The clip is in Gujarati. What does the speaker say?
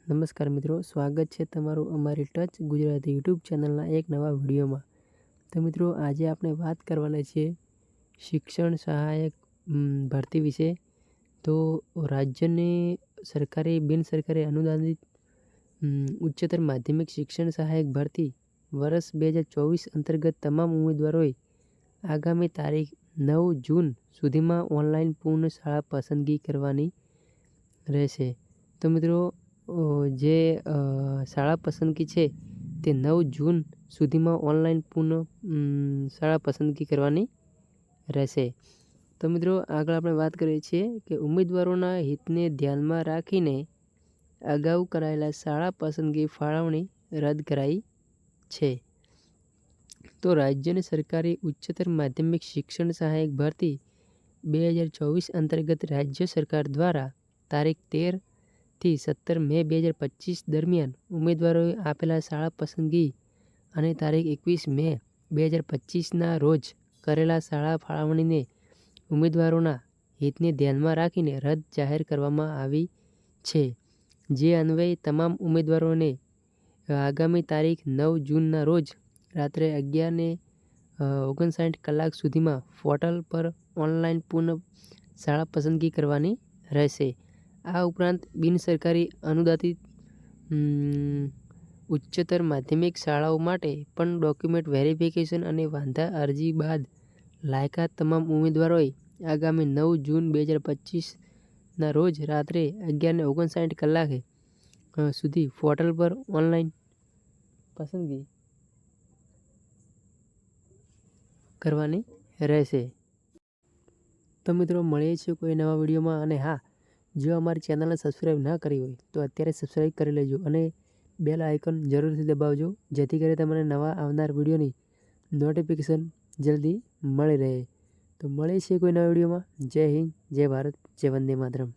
નમસ્કાર મિત્રો, સ્વાગત છે તમારું અમારી ટચ ગુજરાતી યુટ્યુબ ચેનલના એક નવા વિડીયોમાં। તો મિત્રો, આજે આપણે વાત કરવાના છીએ શિક્ષણ સહાયક ભરતી વિશે। તો રાજ્યની સરકારી બિનસરકારી અનુદાનિત ઉચ્ચતર માધ્યમિક શિક્ષણ સહાયક ભરતી વર્ષ 2024 અંતર્ગત તમામ ઉમેદવારોએ આગામી તારીખ 9 જૂન સુધીમાં ઓનલાઈન પૂર્ણ શાળા પસંદગી કરવાની રહેશે। તો મિત્રો, જે શાળા પસંદગી છે તે 9 જૂન સુધીમાં ઓનલાઈન પૂર્ણ શાળા પસંદગી કરવાની રહેશે। તો મિત્રો, આગળ આપણે વાત કરીએ છીએ કે ઉમેદવારોના હિતને ધ્યાનમાં રાખીને અગાઉ કરાયેલા શાળા પસંદગી ફાળવણી રદ કરાઈ છે। તો રાજ્યની સરકારી ઉચ્ચતર માધ્યમિક શિક્ષણ સહાયક ભરતી 2024 અંતર્ગત રાજ્ય સરકાર દ્વારા તારીખ 13 થી 17 મે 2025 દરમિયાન ઉમેદવારોએ આપેલા શાળા પસંદગી અને તારીખ 21 મે 2025ના રોજ કરેલા શાળા ફાળવણીને ઉમેદવારોના હિતને ધ્યાનમાં રાખીને રદ જાહેર કરવામાં આવી છે। જે અન્વયે તમામ ઉમેદવારોને આગામી તારીખ 9 જૂનના રોજ રાત્રે 11:59 કલાક સુધીમાં પોર્ટલ પર ઓનલાઈન પૂર્ણ શાળા પસંદગી કરવાની રહેશે। આ ઉપરાંત બિનસરકારી અનુદાનિત ઉચ્ચતર માધ્યમિક શાળાઓ માટે પણ ડોક્યુમેન્ટ વેરિફિકેશન અને વાંધા અરજી બાદ લાયકાત તમામ ઉમેદવારોએ આગામી 9 જૂન 2025ના રોજ રાત્રે 11:59 કલાકે સુધી પોર્ટલ પર ઓનલાઈન પસંદગી કરવાની રહેશે। તો મિત્રો, મળીએ છીએ કોઈ નવા વિડીયોમાં। અને હા, જો અમારી ચેનલને સબસ્ક્રાઈબ ના કરી હોય તો અત્યારે સબસ્ક્રાઈબ કરી લેજો અને બેલ આઇકન જરૂરથી દબાવજો, જેથી કરી તમને નવા આવનાર વિડીયોની નોટિફિકેશન જલ્દી મળી રહે। તો મળીએ છીએ કોઈ નવા વિડીયોમાં। જય હિન્દ, જય ભારત, જય વંદે માતરમ।